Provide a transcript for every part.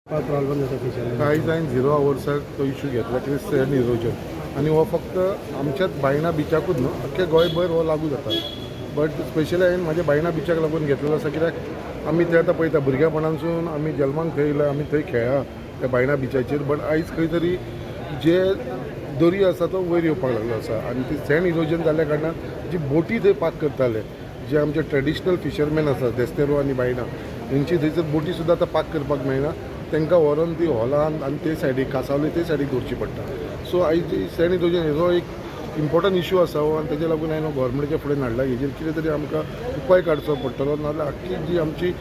Problem जाता fissure कांय जायन 0 आवर्साक तो इश्यू घेतला की सॅड इरोजन आनी हो फक्त आमच्याच बायणा बिचाकूच न्हू अख्खे गोंयभर हो लागू जाता. बट स्पेशली हांवें म्हाज्या बायणा बिचाक लागून घेतलेलो आसा कित्याक आमी ते आतां पळयता भुरग्यापणानसून आमी जल्माक थंय येयला आमी थंय खेळ्ळा त्या बायणा बिचाचेर. बट आयज खंय तरी जे दर्यो आसा तो वयर येवपाक लागलो आसा आनी ती सॅड इरोजन जाल्ल्या कारणान जी बोटी थंय पार्क करताले जे आमचे ट्रेडिशनल फिशरमॅन आसा देस्तेरो आनी बायणा हेंची थंयसर बोटी सुद्दां आतां पार्क करपाक मेळना. तांकां व्हरून ती हॉलान आनी ते सायडीक कांसावले ते सायडीक दवरची पडटा. सो आयज सॅड इरोजन हेजो एक इम्पॉर्टंट इश्यू आसा हो आनी तेजे लागून हांवें गोवोरमेंटाच्या फुडें हाडला. हेजेर कितें तरी आमकां उपाय काडचो पडटलो नाजाल्यार आख्खी जी आमची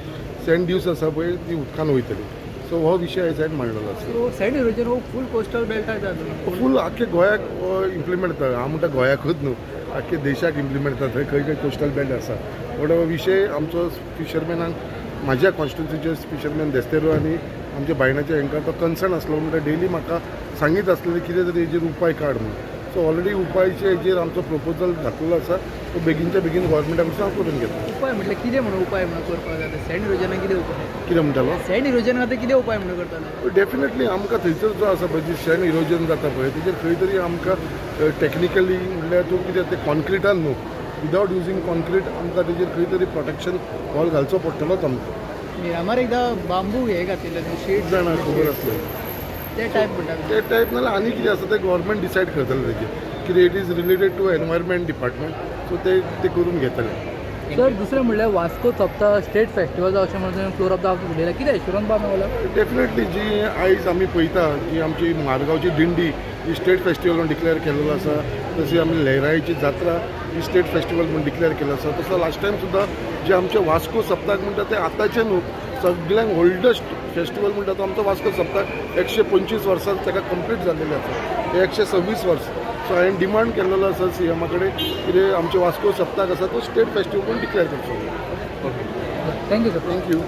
सँड ड्यूज आसा पळय ती उदकान वयतली. सो हो विशय आयज हांवें मांडलेलो आसा. सॅड इरोजन हो फूल कोस्टल बेल्ट आहे फूल आख्खे गोंयाक इम्प्लिमेंट जाता. हांव म्हणटा गोंयाकूच न्हू आख्खे देशाक इम्प्लिमेंट जाता. थंय खंय खंय कोस्टल बेल्ट आसा. बट हो विशय आमचो फिशरमॅनांक म्हाज्या कॉन्स्टिट्युन्सीचे फिशरमॅन देस्तेरो आनी आमच्या बायणाच्या हांकां तो कन्सर्न आसलो म्हणटा डेली म्हाका सांगीत आसलेले कितें तरी हेजेर उपाय काड म्हणून. सो ऑलरेडी उपायचे हेजेर आमचो प्रपोजल घातलेलो आसा. तो बेगीनच्या बेगीन गोवोरमेंटा कडसून हांव करून घेता. उपाय म्हटल्यार कितें म्हणून उपाय म्हणून करपाक जाता सॅड इरोजनाक कितें उपाय कितें म्हणटालो सॅड इरोजन खातीर कितें उपाय म्हणून करताले. डेफिनेटली आमकां थंयसर जो आसा पळय जी सॅड इरोजन जाता पळय तेजेर खंय तरी आमकां टेक्निकली म्हणल्यार तूं कितें तें कॉन्क्रिटान न्हू विदावट युजींग कॉन्क्रीट आमकां तेजेर खंय तरी प्रोटेक्शन वॉल घालचो पडटलोच आमकां. मिरामार एकदां बांबू हे घातिल्ले शीट जाणा खबर आसलें ते टायप म्हणटा ते टायप नाल्यार आनी कितें आसा तें गोवोरमेंट डिसायड करतलें तेजेर कितें it is related to environment department. So ते करून घेतले. सर दुसरें म्हणल्यार वास्को चोपता स्टेट फेस्टिवल अशें म्हणून फ्लोर ऑफ द हावस उलयला कितें एश्युरंस बांद मेवला. डेफिनेटली जी आयज आमी पळयता जी आमची मारगांवची दिंडी ही स्टेट फेस्टिवल म्हणून डिक्लेअर केलेलो आसा. तशी आमी लहराईची जात्रा ही स्टेट फेस्टिवल म्हणून डिक्लेअर केलो आसा. तसो लास्ट टायम सुद्दां जे आमचे वास्को सप्ताक म्हणटा ते आतांचे न्हू सगळ्यांक ओल्डस्ट फेस्टिवल म्हणटा तो आमचो वास्को सप्ताक 125 वर्सां ताका कंप्लीट जाल्लेले आसा. हे 126 वर्स. सो हांवें डिमांड केल्लो आसा CM कडेन कितें आमचे वास्को सप्ताक आसा तो स्टेट फेस्टिवल म्हणून डिक्लेअर करचो. Thank you sir. थँक्यू.